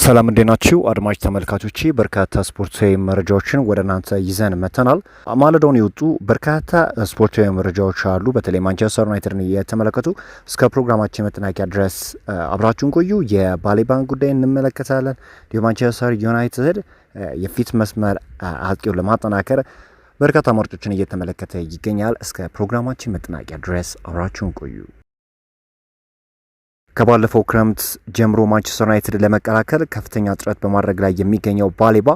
ሰላም እንደናችሁ አድማጭ ተመልካቾቼ በርካታ ስፖርታዊ መረጃዎችን ወደ እናንተ ይዘን መተናል። ማለዳውን የወጡ በርካታ ስፖርታዊ መረጃዎች አሉ። በተለይ ማንቸስተር ዩናይትድን የተመለከቱ እስከ ፕሮግራማችን መጠናቂያ ድረስ አብራችሁን ቆዩ። የባሌባን ጉዳይ እንመለከታለን። የማንቸስተር ዩናይትድ የፊት መስመር አጥቂውን ለማጠናከር በርካታ መርጦችን እየተመለከተ ይገኛል። እስከ ፕሮግራማችን መጠናቂያ ድረስ አብራችሁን ቆዩ። ከባለፈው ክረምት ጀምሮ ማንቸስተር ዩናይትድ ለመቀላቀል ከፍተኛ ጥረት በማድረግ ላይ የሚገኘው ባሌባ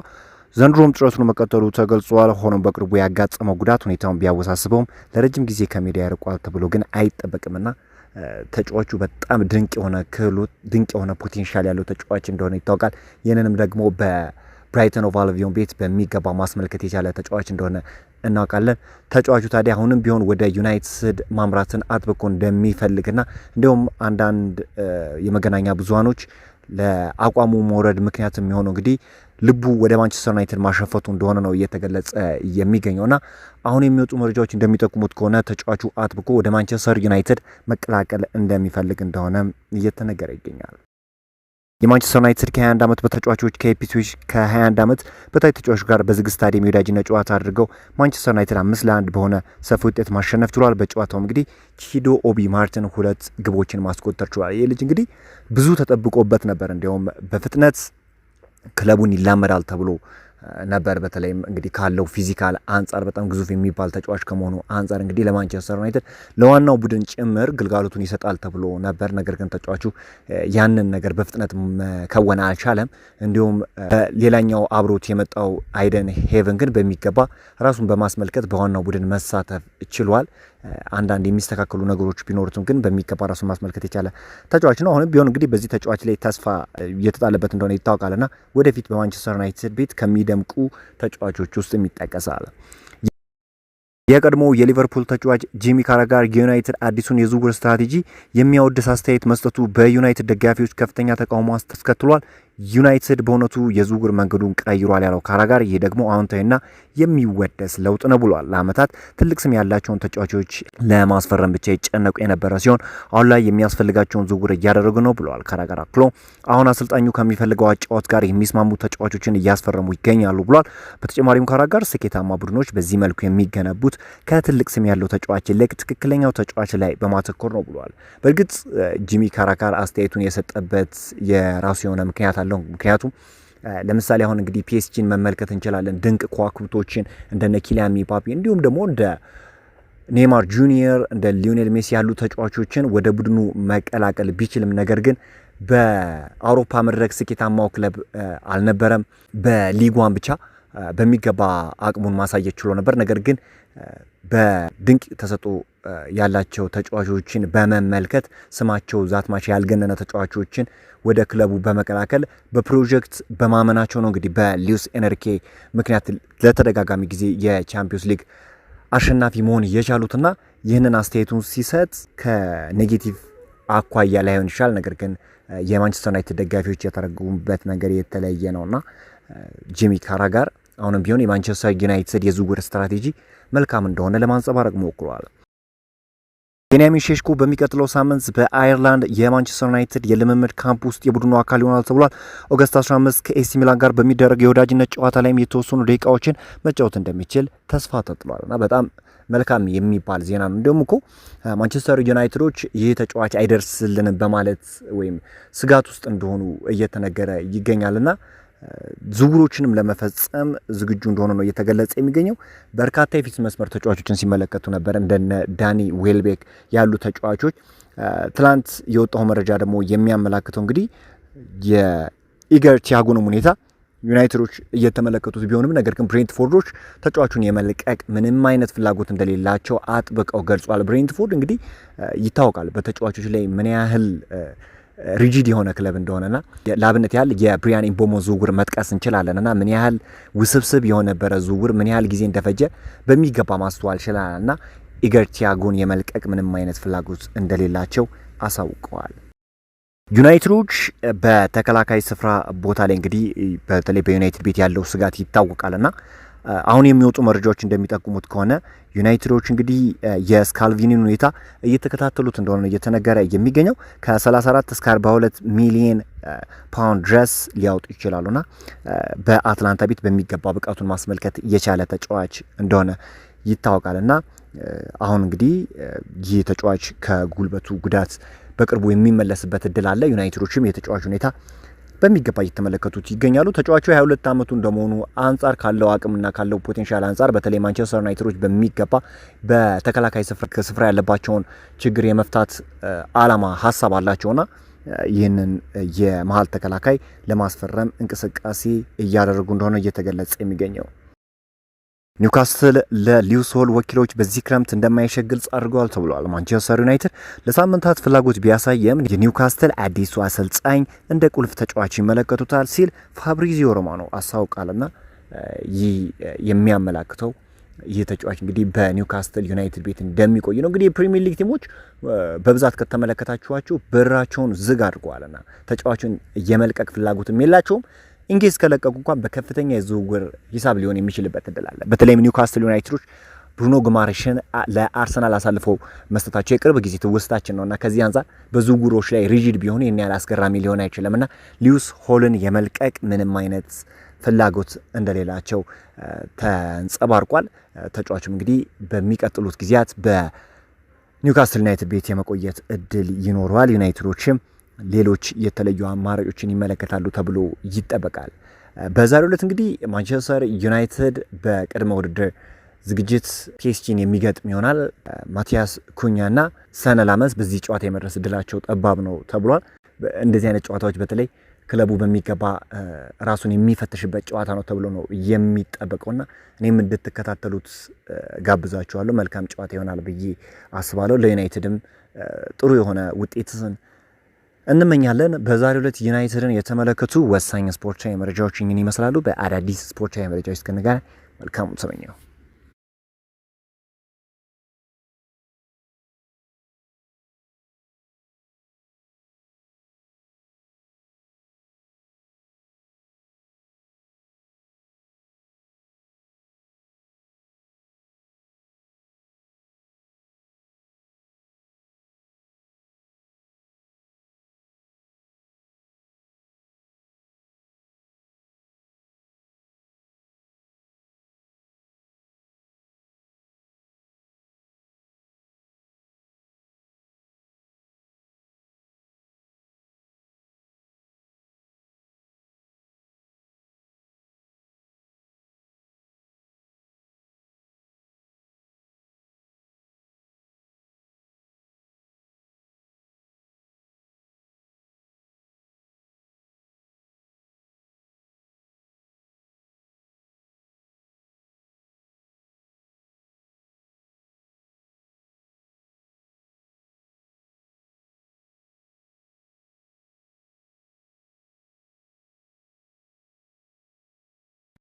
ዘንድሮም ጥረቱን መቀጠሉ ተገልጿል። ሆኖም በቅርቡ ያጋጠመው ጉዳት ሁኔታውን ቢያወሳስበውም ለረጅም ጊዜ ከሜዳ ያርቋል ተብሎ ግን አይጠበቅምና ተጫዋቹ በጣም ድንቅ የሆነ ክህሎት፣ ድንቅ የሆነ ፖቴንሻል ያለው ተጫዋች እንደሆነ ይታወቃል። ይህንንም ደግሞ በብራይተን ኦቭ አልቢዮን ቤት በሚገባ ማስመልከት የቻለ ተጫዋች እንደሆነ እናውቃለን። ተጫዋቹ ታዲያ አሁንም ቢሆን ወደ ዩናይትድ ማምራትን አጥብቆ እንደሚፈልግና እንዲሁም አንዳንድ የመገናኛ ብዙሃኖች ለአቋሙ መውረድ ምክንያት የሚሆነው እንግዲህ ልቡ ወደ ማንቸስተር ዩናይትድ ማሸፈቱ እንደሆነ ነው እየተገለጸ የሚገኘውና አሁን የሚወጡ መረጃዎች እንደሚጠቁሙት ከሆነ ተጫዋቹ አጥብቆ ወደ ማንቸስተር ዩናይትድ መቀላቀል እንደሚፈልግ እንደሆነ እየተነገረ ይገኛል። የማንቸስተር ዩናይትድ ከ21 ዓመት በተጫዋቾች ከኢፕስዊች ከ21 ዓመት በታች ተጫዋቾች ጋር በዝግ ስታዲየም የወዳጅነት ጨዋታ አድርገው ማንቸስተር ዩናይትድ 5-1 በሆነ ሰፊ ውጤት ማሸነፍ ችሏል። በጨዋታውም እንግዲህ ቺዶ ኦቢ ማርቲን 2 ግቦችን ማስቆጠር ችሏል። ይህ ልጅ እንግዲህ ብዙ ተጠብቆበት ነበር። እንዲያውም በፍጥነት ክለቡን ይላመዳል ተብሎ ነበር። በተለይም እንግዲህ ካለው ፊዚካል አንጻር በጣም ግዙፍ የሚባል ተጫዋች ከመሆኑ አንጻር እንግዲህ ለማንቸስተር ዩናይትድ ለዋናው ቡድን ጭምር ግልጋሎቱን ይሰጣል ተብሎ ነበር። ነገር ግን ተጫዋቹ ያንን ነገር በፍጥነት መከወን አልቻለም። እንዲሁም ሌላኛው አብሮት የመጣው አይደን ሄቨን ግን በሚገባ ራሱን በማስመልከት በዋናው ቡድን መሳተፍ ችሏል። አንዳንድ የሚስተካከሉ ነገሮች ቢኖሩትም ግን በሚገባ ራሱን ማስመልከት የቻለ ተጫዋች ነው። አሁንም ቢሆን እንግዲህ በዚህ ተጫዋች ላይ ተስፋ እየተጣለበት እንደሆነ ይታወቃልና ወደፊት በማንቸስተር ዩናይትድ ቤት ከሚደምቁ ተጫዋቾች ውስጥ ይጠቀሳል። የቀድሞ የሊቨርፑል ተጫዋች ጂሚ ካራጋር የዩናይትድ አዲሱን የዝውውር ስትራቴጂ የሚያወድስ አስተያየት መስጠቱ በዩናይትድ ደጋፊዎች ከፍተኛ ተቃውሞ አስከትሏል። ዩናይትድ በእውነቱ የዝውውር መንገዱን ቀይሯል ያለው ካራጋር ይህ ደግሞ አዎንታዊና የሚወደስ ለውጥ ነው ብሏል። ለዓመታት ትልቅ ስም ያላቸውን ተጫዋቾች ለማስፈረም ብቻ ይጨነቁ የነበረ ሲሆን አሁን ላይ የሚያስፈልጋቸውን ዝውውር እያደረጉ ነው ብሏል። ካራጋር አክሎ አሁን አሰልጣኙ ከሚፈልገው አጫዋት ጋር የሚስማሙ ተጫዋቾችን እያስፈረሙ ይገኛሉ ብሏል። በተጨማሪም ካራጋር ስኬታማ ቡድኖች በዚህ መልኩ የሚገነቡት ከትልቅ ስም ያለው ተጫዋች ይልቅ ትክክለኛው ተጫዋች ላይ በማተኮር ነው ብሏል። በእርግጥ ጂሚ ካራጋር አስተያየቱን የሰጠበት የራሱ የሆነ ምክንያት አለው። ምክንያቱም ለምሳሌ አሁን እንግዲህ ፒኤስጂን መመልከት እንችላለን። ድንቅ ከዋክብቶችን እንደነ ኪሊያን ምባፔ እንዲሁም ደግሞ እንደ ኔይማር ጁኒየር እንደ ሊዮኔል ሜሲ ያሉ ተጫዋቾችን ወደ ቡድኑ መቀላቀል ቢችልም ነገር ግን በአውሮፓ መድረክ ስኬታማው ክለብ አልነበረም። በሊጓን ብቻ በሚገባ አቅሙን ማሳየት ችሎ ነበር። ነገር ግን በድንቅ ተሰጥኦ ያላቸው ተጫዋቾችን በመመልከት ስማቸው ዛትማች ያልገነነ ተጫዋቾችን ወደ ክለቡ በመቀላቀል በፕሮጀክት በማመናቸው ነው እንግዲህ በሉዊስ ኤንሪኬ ምክንያት ለተደጋጋሚ ጊዜ የቻምፒዮንስ ሊግ አሸናፊ መሆን የቻሉትና ይህንን አስተያየቱን ሲሰጥ ከኔጌቲቭ አኳያ ላይሆን ይችላል። ነገር ግን የማንቸስተር ዩናይትድ ደጋፊዎች የተረጉሙበት ነገር የተለየ ነውና ጂሚ ካራጋር አሁንም ቢሆን የማንቸስተር ዩናይትድ የዝውውር ስትራቴጂ መልካም እንደሆነ ለማንጸባረቅ ሞክሯል። ቤንያሚን ሼሽኮ በሚቀጥለው ሳምንት በአየርላንድ የማንቸስተር ዩናይትድ የልምምድ ካምፕ ውስጥ የቡድኑ አካል ይሆናል ተብሏል። ኦገስት 15 ከኤሲ ሚላን ጋር በሚደረግ የወዳጅነት ጨዋታ ላይም የተወሰኑ ደቂቃዎችን መጫወት እንደሚችል ተስፋ ተጥሏል እና በጣም መልካም የሚባል ዜና ነው። እንዲሁም እኮ ማንቸስተር ዩናይትዶች ይህ ተጫዋች አይደርስልንም በማለት ወይም ስጋት ውስጥ እንደሆኑ እየተነገረ ይገኛልና ዝውውሮችንም ለመፈጸም ዝግጁ እንደሆነ ነው እየተገለጸ የሚገኘው። በርካታ የፊት መስመር ተጫዋቾችን ሲመለከቱ ነበር እንደነ ዳኒ ዌልቤክ ያሉ ተጫዋቾች። ትላንት የወጣው መረጃ ደግሞ የሚያመላክተው እንግዲህ የኢገር ቲያጎንም ሁኔታ ዩናይትዶች እየተመለከቱት ቢሆንም ነገር ግን ብሬንትፎርዶች ተጫዋቹን የመልቀቅ ምንም አይነት ፍላጎት እንደሌላቸው አጥብቀው ገልጿል። ብሬንትፎርድ እንግዲህ ይታወቃል በተጫዋቾች ላይ ምን ያህል ሪጂድ የሆነ ክለብ እንደሆነና ለአብነት ያህል የብሪያን ኢምቦሞ ዝውውር መጥቀስ እንችላለንና ምን ያህል ውስብስብ የሆነበረ ዝውውር ምን ያህል ጊዜ እንደፈጀ በሚገባ ማስተዋል ችላለንና ኢገር ቲያጎን የመልቀቅ ምንም አይነት ፍላጎት እንደሌላቸው አሳውቀዋል። ዩናይትዶች በተከላካይ ስፍራ ቦታ ላይ እንግዲህ በተለይ በዩናይትድ ቤት ያለው ስጋት ይታወቃልና አሁን የሚወጡ መረጃዎች እንደሚጠቁሙት ከሆነ ዩናይትዶች እንግዲህ የስካልቪኒን ሁኔታ እየተከታተሉት እንደሆነ እየተነገረ የሚገኘው ከ34 እስከ 42 ሚሊዮን ፓውንድ ድረስ ሊያወጡ ይችላሉና በአትላንታ ቤት በሚገባ ብቃቱን ማስመልከት የቻለ ተጫዋች እንደሆነ ይታወቃልና አሁን እንግዲህ ይህ ተጫዋች ከጉልበቱ ጉዳት በቅርቡ የሚመለስበት እድል አለ። ዩናይትዶችም የተጫዋች ሁኔታ በሚገባ እየተመለከቱት ይገኛሉ። ተጫዋቹ 22 ዓመቱ እንደመሆኑ አንጻር ካለው አቅምና ካለው ፖቴንሻል አንጻር በተለይ ማንቸስተር ዩናይትዶች በሚገባ በተከላካይ ስፍራ ያለባቸውን ችግር የመፍታት አላማ ሀሳብ አላቸውና ይህንን የመሀል ተከላካይ ለማስፈረም እንቅስቃሴ እያደረጉ እንደሆነ እየተገለጸ የሚገኘው ኒውካስትል ለሊዩስ ሆል ወኪሎች በዚህ ክረምት እንደማይሸጥ ግልጽ አድርገዋል ተብሏል። ማንቸስተር ዩናይትድ ለሳምንታት ፍላጎት ቢያሳየም የኒውካስትል አዲሱ አሰልጣኝ እንደ ቁልፍ ተጫዋች ይመለከቱታል ሲል ፋብሪዚዮ ሮማኖ አሳውቃልና ይህ የሚያመላክተው ይህ ተጫዋች እንግዲህ በኒውካስትል ዩናይትድ ቤት እንደሚቆይ ነው። እንግዲህ የፕሪሚየር ሊግ ቲሞች በብዛት ከተመለከታችኋቸው በራቸውን ዝግ አድርገዋልና ተጫዋቹን የመልቀቅ ፍላጎትም የላቸውም። እንግሊዝ ከለቀቁ እንኳን በከፍተኛ የዝውውር ሂሳብ ሊሆን የሚችልበት እድል አለ። በተለይም ኒውካስትል ዩናይትዶች ብሩኖ ጉማሬሽን ለአርሰናል አሳልፈው መስጠታቸው የቅርብ ጊዜ ትውስታችን ነውና ከዚህ አንጻር በዝውውሮች ላይ ሪጂድ ቢሆኑ ይህን ያህል አስገራሚ ሊሆን አይችልምና ሊዩስ ሆልን የመልቀቅ ምንም አይነት ፍላጎት እንደሌላቸው ተንጸባርቋል። ተጫዋቹም እንግዲህ በሚቀጥሉት ጊዜያት በኒውካስትል ዩናይትድ ቤት የመቆየት እድል ይኖረዋል። ዩናይትዶችም ሌሎች የተለዩ አማራጮችን ይመለከታሉ ተብሎ ይጠበቃል። በዛሬው ዕለት እንግዲህ ማንቸስተር ዩናይትድ በቅድመ ውድድር ዝግጅት ፒኤስጂን የሚገጥም ይሆናል። ማቲያስ ኩኛና ሰነ ላመንስ በዚህ ጨዋታ የመድረስ እድላቸው ጠባብ ነው ተብሏል። እንደዚህ አይነት ጨዋታዎች በተለይ ክለቡ በሚገባ ራሱን የሚፈትሽበት ጨዋታ ነው ተብሎ ነው የሚጠበቀውና እኔም እንድትከታተሉት ጋብዛችኋለሁ። መልካም ጨዋታ ይሆናል ብዬ አስባለሁ። ለዩናይትድም ጥሩ የሆነ ውጤትን እንመኛለን። በዛሬው ዕለት ዩናይትድን የተመለከቱ ወሳኝ ስፖርታዊ መረጃዎች ይመስላሉ። በአዳዲስ ስፖርታዊ መረጃዎች እስክንገናኝ መልካም ተመኘው።